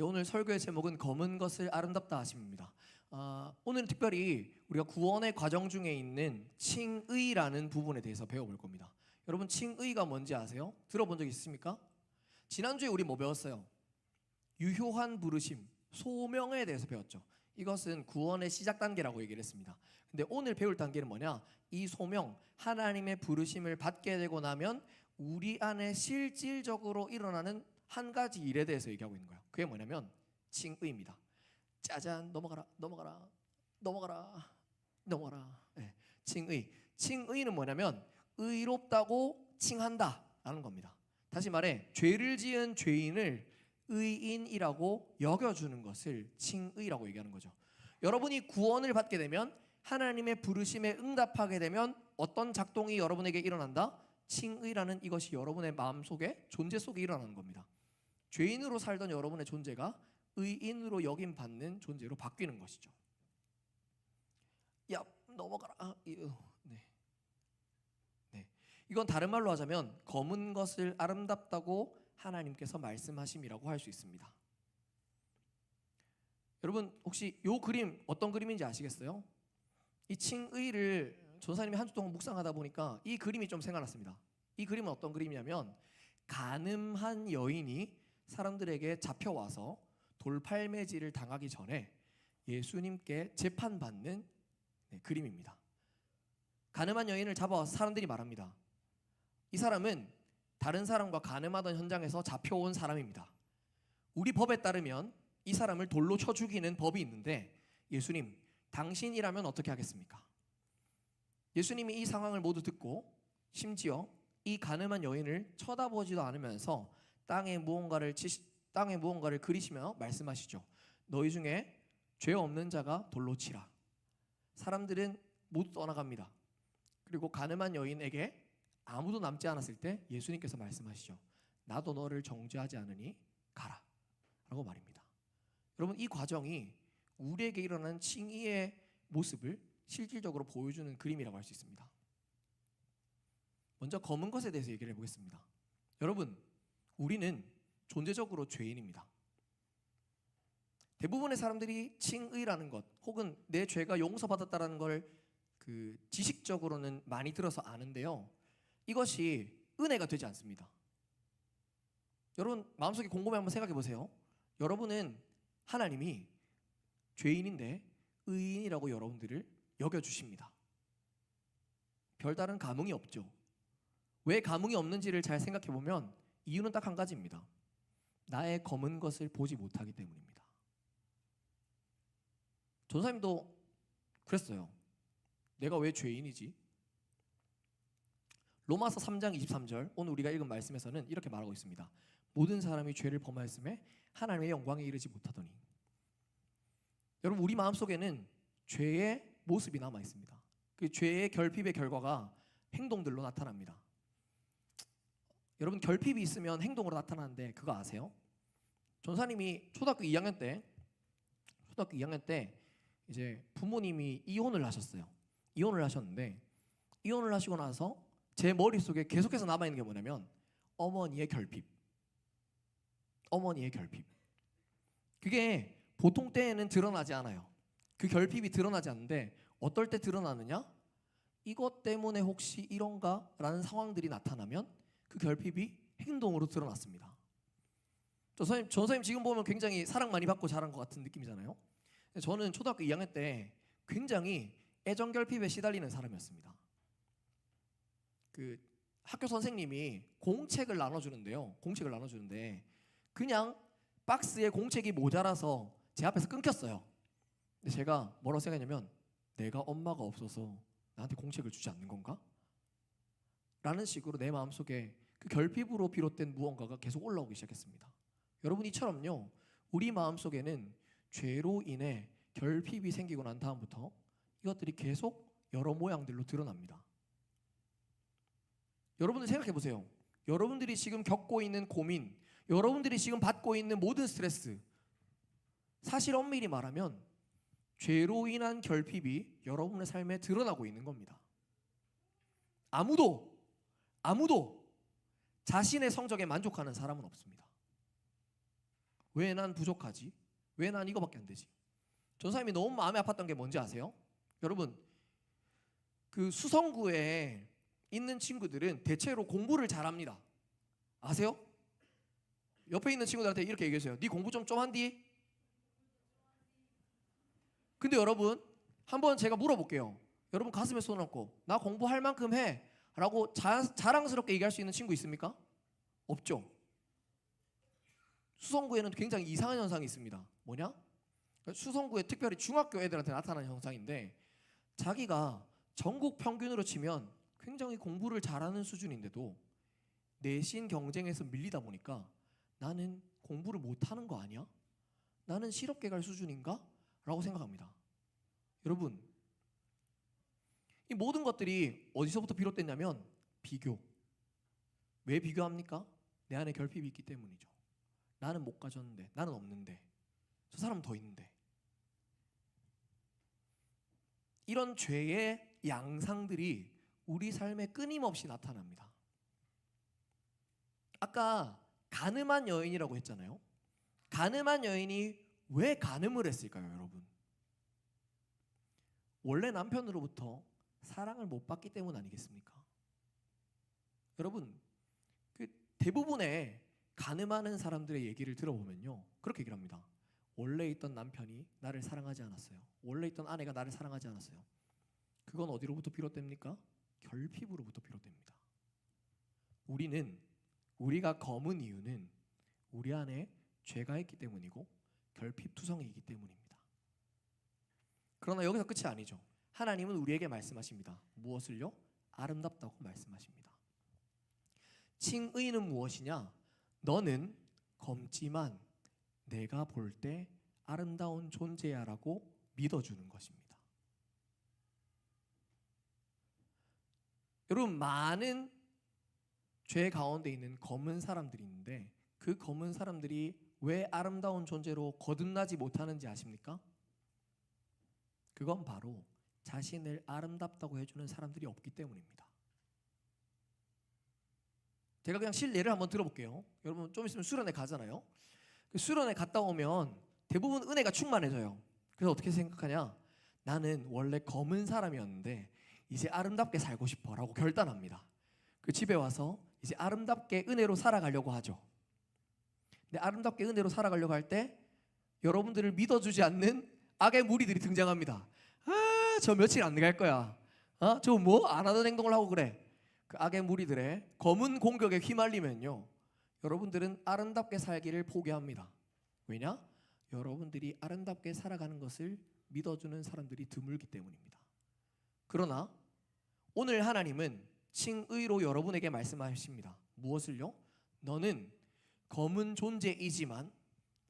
네, 오늘 설교의 제목은 검은 것을 아름답다 하심입니다. 오늘은 특별히 우리가 구원의 과정 중에 있는 칭의라는 부분에 대해서 배워볼 겁니다. 여러분, 칭의가 뭔지 아세요? 들어본 적 있습니까? 지난주에 우리 뭐 배웠어요? 유효한 부르심, 소명에 대해서 배웠죠. 이것은 구원의 시작 단계라고 얘기를 했습니다. 근데 오늘 배울 단계는 뭐냐? 이 소명, 하나님의 부르심을 받게 되고 나면 우리 안에 실질적으로 일어나는 한 가지 일에 대해서 얘기하고 있는 거예요. 그게 뭐냐면 칭의입니다. 짜잔, 넘어가라, 넘어가라, 넘어가라, 넘어가라. 네, 칭의. 칭의는 뭐냐면 의롭다고 칭한다 라는 겁니다. 다시 말해, 죄를 지은 죄인을 의인이라고 여겨주는 것을 칭의라고 얘기하는 거죠. 여러분이 구원을 받게 되면, 하나님의 부르심에 응답하게 되면 어떤 작동이 여러분에게 일어난다? 칭의라는 이것이 여러분의 마음속에, 존재 속에 일어나는 겁니다. 죄인으로 살던 여러분의 존재가 의인으로 여김받는 존재로 바뀌는 것이죠. 야, 넘어가라. 네. 이건 다른 말로 하자면 검은 것을 아름답다고 하나님께서 말씀하심이라고 할 수 있습니다. 여러분, 혹시 이 그림 어떤 그림인지 아시겠어요? 이 칭의를 전사님이 한 주 동안 묵상하다 보니까 이 그림이 좀 생각났습니다. 이 그림은 어떤 그림이냐면, 간음한 여인이 사람들에게 잡혀와서 돌팔매질을 당하기 전에 예수님께 재판받는 그림입니다. 간음한 여인을 잡아와서 사람들이 말합니다. 이 사람은 다른 사람과 간음하던 현장에서 잡혀온 사람입니다. 우리 법에 따르면 이 사람을 돌로 쳐 죽이는 법이 있는데, 예수님, 당신이라면 어떻게 하겠습니까? 예수님이 이 상황을 모두 듣고 심지어 이 간음한 여인을 쳐다보지도 않으면서 땅에 무언가를 그리시며 말씀하시죠. 너희 중에 죄 없는 자가 돌로 치라. 사람들은 모두 떠나갑니다. 그리고 간음한 여인에게 아무도 남지 않았을 때 예수님께서 말씀하시죠. 나도 너를 정죄하지 않으니 가라 라고 말입니다. 여러분, 이 과정이 우리에게 일어나는 칭의의 모습을 실질적으로 보여주는 그림이라고 할 수 있습니다. 먼저 검은 것에 대해서 얘기를 해보겠습니다. 여러분, 우리는 존재적으로 죄인입니다. 대부분의 사람들이 칭의라는 것, 혹은 내 죄가 용서받았다는 걸 지식적으로는 많이 들어서 아는데요, 이것이 은혜가 되지 않습니다. 여러분, 마음속에 곰곰이 한번 생각해 보세요. 여러분은 하나님이 죄인인데 의인이라고 여러분들을 여겨주십니다. 별다른 감흥이 없죠. 왜 감흥이 없는지를 잘 생각해 보면 이유는 딱 한 가지입니다. 나의 검은 것을 보지 못하기 때문입니다. 전사님도 그랬어요. 내가 왜 죄인이지? 로마서 3장 23절, 오늘 우리가 읽은 말씀에서는 이렇게 말하고 있습니다. 모든 사람이 죄를 범하였음에 하나님의 영광에 이르지 못하더니. 여러분, 우리 마음속에는 죄의 모습이 남아 있습니다. 그 죄의 결핍의 결과가 행동들로 나타납니다. 여러분, 결핍이 있으면 행동으로 나타나는데 그거 아세요? 전사님이 초등학교 2학년 때 이제 부모님이 이혼을 하셨어요. 이혼을 하셨는데, 이혼을 하시고 나서 제 머릿속에 계속해서 남아있는 게 뭐냐면 어머니의 결핍. 그게 보통 때에는 드러나지 않아요. 그 결핍이 드러나지 않는데 어떨 때 드러나느냐? 이것 때문에 혹시 이런가? 라는 상황들이 나타나면 그 결핍이 행동으로 드러났습니다. 전사님 지금 보면 굉장히 사랑 많이 받고 자란 것 같은 느낌이잖아요. 저는 초등학교 2학년 때 굉장히 애정 결핍에 시달리는 사람이었습니다. 학교 선생님이 공책을 나눠주는데 그냥 박스에 공책이 모자라서 제 앞에서 끊겼어요. 근데 제가 뭐라고 생각했냐면, 내가 엄마가 없어서 나한테 공책을 주지 않는 건가? 라는 식으로 내 마음속에 그 결핍으로 비롯된 무언가가 계속 올라오기 시작했습니다. 여러분, 이처럼요, 우리 마음속에는 죄로 인해 결핍이 생기고 난 다음부터 이것들이 계속 여러 모양들로 드러납니다. 여러분들 생각해 보세요. 여러분들이 지금 겪고 있는 고민, 여러분들이 지금 받고 있는 모든 스트레스, 사실 엄밀히 말하면 죄로 인한 결핍이 여러분의 삶에 드러나고 있는 겁니다. 아무도 자신의 성적에 만족하는 사람은 없습니다. 왜 난 부족하지? 왜 난 이거밖에 안 되지? 전사님이 너무 마음이 아팠던 게 뭔지 아세요? 여러분, 그 수성구에 있는 친구들은 대체로 공부를 잘합니다. 아세요? 옆에 있는 친구들한테 이렇게 얘기해주세요. 네 공부 좀 한디? 근데 여러분, 한번 제가 물어볼게요. 여러분 가슴에 손을 얹고 나 공부할 만큼 해 라고 자랑스럽게 얘기할 수 있는 친구 있습니까? 없죠. 수성구에는 굉장히 이상한 현상이 있습니다. 뭐냐? 수성구에 특별히 중학교 애들한테 나타나는 현상인데, 자기가 전국 평균으로 치면 굉장히 공부를 잘하는 수준인데도 내신 경쟁에서 밀리다 보니까 나는 공부를 못하는 거 아니야? 나는 실업계 갈 수준인가? 라고 생각합니다. 여러분, 이 모든 것들이 어디서부터 비롯됐냐면 비교. 왜 비교합니까? 내 안에 결핍이 있기 때문이죠. 나는 못 가졌는데, 나는 없는데, 저 사람은 더 있는데. 이런 죄의 양상들이 우리 삶에 끊임없이 나타납니다. 아까 간음한 여인이라고 했잖아요. 간음한 여인이 왜 간음을 했을까요, 여러분? 원래 남편으로부터 사랑을 못 받기 때문 아니겠습니까? 여러분, 그 대부분의 간음하는 사람들의 얘기를 들어보면요, 그렇게 얘기를 합니다. 원래 있던 남편이 나를 사랑하지 않았어요. 원래 있던 아내가 나를 사랑하지 않았어요. 그건 어디로부터 비롯됩니까? 결핍으로부터 비롯됩니다. 우리가 검은 이유는 우리 안에 죄가 있기 때문이고 결핍투성이이기 때문입니다. 그러나 여기서 끝이 아니죠. 하나님은 우리에게 말씀하십니다. 무엇을요? 아름답다고 말씀하십니다. 칭의는 무엇이냐? 너는 검지만 내가 볼 때 아름다운 존재야 라고 믿어주는 것입니다. 여러분, 많은 죄 가운데 있는 검은 사람들이 있는데 그 검은 사람들이 왜 아름다운 존재로 거듭나지 못하는지 아십니까? 그건 바로 자신을 아름답다고 해주는 사람들이 없기 때문입니다. 제가 그냥 실례를 한번 들어볼게요. 여러분 좀 있으면 수련회 가잖아요. 그 수련회 갔다 오면 대부분 은혜가 충만해져요. 그래서 어떻게 생각하냐? 나는 원래 검은 사람이었는데 이제 아름답게 살고 싶어 라고 결단합니다. 그 집에 와서 이제 아름답게 은혜로 살아가려고 하죠. 근데 아름답게 은혜로 살아가려고 할 때 여러분들을 믿어주지 않는 악의 무리들이 등장합니다. 아, 저 며칠 안 갈 거야. 저 뭐 안 하던 행동을 하고 그래. 그 악의 무리들의 검은 공격에 휘말리면요, 여러분들은 아름답게 살기를 포기합니다. 왜냐? 여러분들이 아름답게 살아가는 것을 믿어주는 사람들이 드물기 때문입니다. 그러나 오늘 하나님은 칭의로 여러분에게 말씀하십니다. 무엇을요? 너는 검은 존재이지만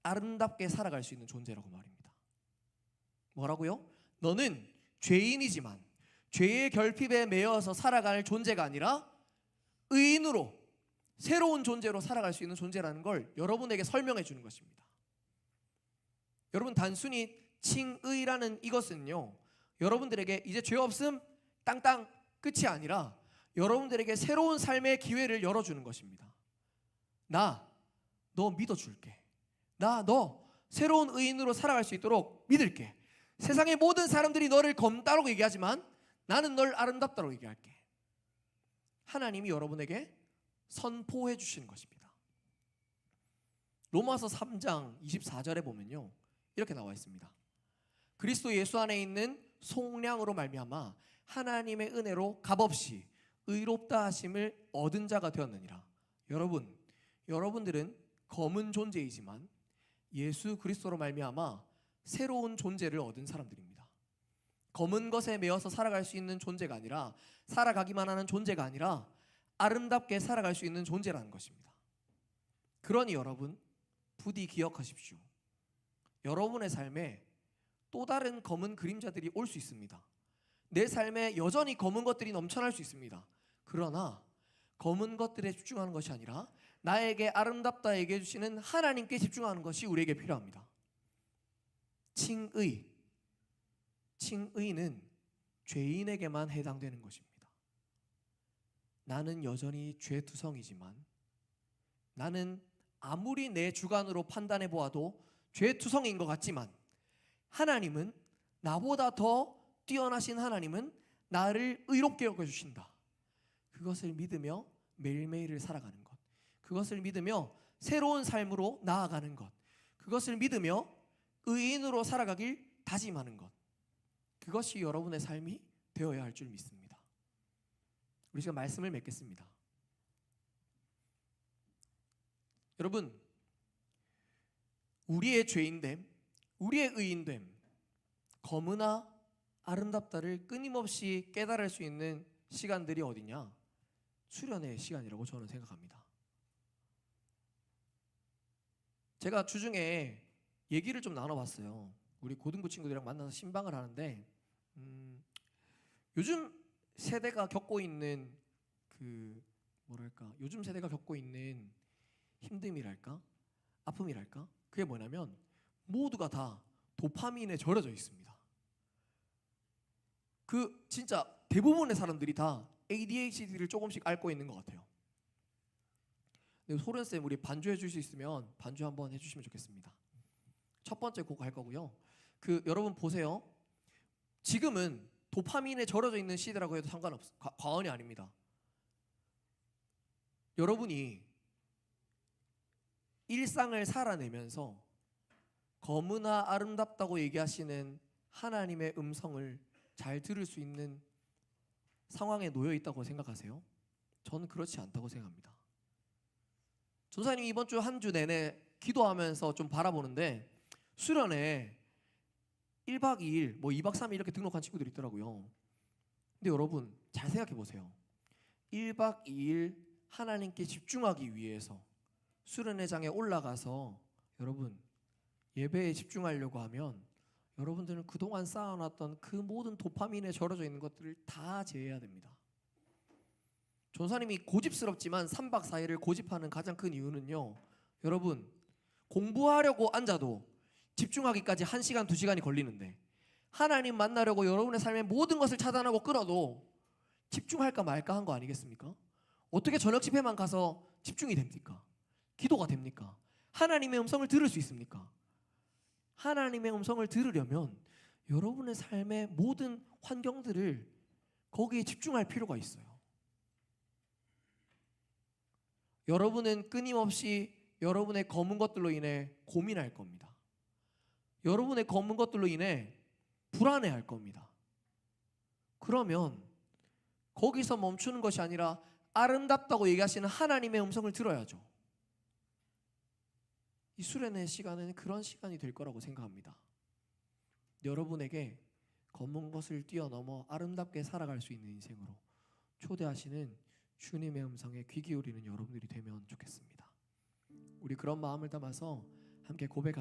아름답게 살아갈 수 있는 존재라고 말입니다. 뭐라고요? 너는 죄인이지만 죄의 결핍에 매여서 살아갈 존재가 아니라 의인으로 새로운 존재로 살아갈 수 있는 존재라는 걸 여러분에게 설명해 주는 것입니다. 여러분, 단순히 칭의라는 이것은요, 여러분들에게 이제 죄 없음 땅땅 끝이 아니라 여러분들에게 새로운 삶의 기회를 열어주는 것입니다. 너 믿어줄게. 너 새로운 의인으로 살아갈 수 있도록 믿을게. 세상의 모든 사람들이 너를 검다라고 얘기하지만 나는 널 아름답다라고 얘기할게. 하나님이 여러분에게 선포해 주시는 것입니다. 로마서 3장 24절에 보면요, 이렇게 나와 있습니다. 그리스도 예수 안에 있는 속량으로 말미암아 하나님의 은혜로 값없이 의롭다 하심을 얻은 자가 되었느니라. 여러분들은 검은 존재이지만 예수 그리스도로 말미암아 새로운 존재를 얻은 사람들입니다. 검은 것에 매여서 살아갈 수 있는 존재가 아니라, 살아가기만 하는 존재가 아니라 아름답게 살아갈 수 있는 존재라는 것입니다. 그러니 여러분, 부디 기억하십시오. 여러분의 삶에 또 다른 검은 그림자들이 올 수 있습니다. 내 삶에 여전히 검은 것들이 넘쳐날 수 있습니다. 그러나 검은 것들에 집중하는 것이 아니라 나에게 아름답다 얘기해 주시는 하나님께 집중하는 것이 우리에게 필요합니다. 칭의는 죄인에게만 해당되는 것입니다. 나는 여전히 죄투성이지만 나는 아무리 내 주관으로 판단해 보아도 죄투성인 것 같지만 하나님은, 나보다 더 뛰어나신 하나님은 나를 의롭게 여겨주신다. 그것을 믿으며 매일매일을 살아가는 것, 그것을 믿으며 새로운 삶으로 나아가는 것, 그것을 믿으며 의인으로 살아가길 다짐하는 것, 그것이 여러분의 삶이 되어야 할 줄 믿습니다. 우리 지금 말씀을 맺겠습니다. 여러분, 우리의 죄인됨, 우리의 의인됨, 검으나 아름답다를 끊임없이 깨달을 수 있는 시간들이 어디냐? 수련의 시간이라고 저는 생각합니다. 제가 주중에 얘기를 좀 나눠봤어요. 우리 고등부 친구들이랑 만나서 신방을 하는데 요즘 세대가 겪고 있는 요즘 세대가 겪고 있는 힘듦이랄까? 아픔이랄까? 그게 뭐냐면 모두가 다 도파민에 절여져 있습니다. 진짜 대부분의 사람들이 다 ADHD를 조금씩 앓고 있는 것 같아요. 소련쌤, 우리 반주해 줄 수 있으면 반주 한번 해주시면 좋겠습니다. 첫 번째 곡 할 거고요. 여러분 보세요. 지금은 도파민에 절여져 있는 시대라고 해도 과언이 아닙니다. 여러분이 일상을 살아내면서 검으나 아름답다고 얘기하시는 하나님의 음성을 잘 들을 수 있는 상황에 놓여 있다고 생각하세요? 저는 그렇지 않다고 생각합니다. 전사님 이번 주 한 주 내내 기도하면서 좀 바라보는데 수련회 1박 2일, 2박 3일 이렇게 등록한 친구들이 있더라고요. 근데 여러분 잘 생각해 보세요. 1박 2일 하나님께 집중하기 위해서 수련회장에 올라가서 여러분 예배에 집중하려고 하면 여러분들은 그동안 쌓아놨던 그 모든 도파민에 절여져 있는 것들을 다 제해야 됩니다. 전사님이 고집스럽지만 3박 4일을 고집하는 가장 큰 이유는요, 여러분 공부하려고 앉아도 집중하기까지 1시간 2시간이 걸리는데 하나님 만나려고 여러분의 삶의 모든 것을 차단하고 끌어도 집중할까 말까 한 거 아니겠습니까? 어떻게 저녁 집회만 가서 집중이 됩니까? 기도가 됩니까? 하나님의 음성을 들을 수 있습니까? 하나님의 음성을 들으려면 여러분의 삶의 모든 환경들을 거기에 집중할 필요가 있어요. 여러분은 끊임없이 여러분의 검은 것들로 인해 고민할 겁니다. 여러분의 검은 것들로 인해 불안해할 겁니다. 그러면 거기서 멈추는 것이 아니라 아름답다고 얘기하시는 하나님의 음성을 들어야죠. 이 수련의 시간은 그런 시간이 될 거라고 생각합니다. 여러분에게 검은 것을 뛰어넘어 아름답게 살아갈 수 있는 인생으로 초대하시는 주님의 음성에 귀 기울이는 여러분들이 되면 좋겠습니다. 우리 그런 마음을 담아서 함께 고백합니다.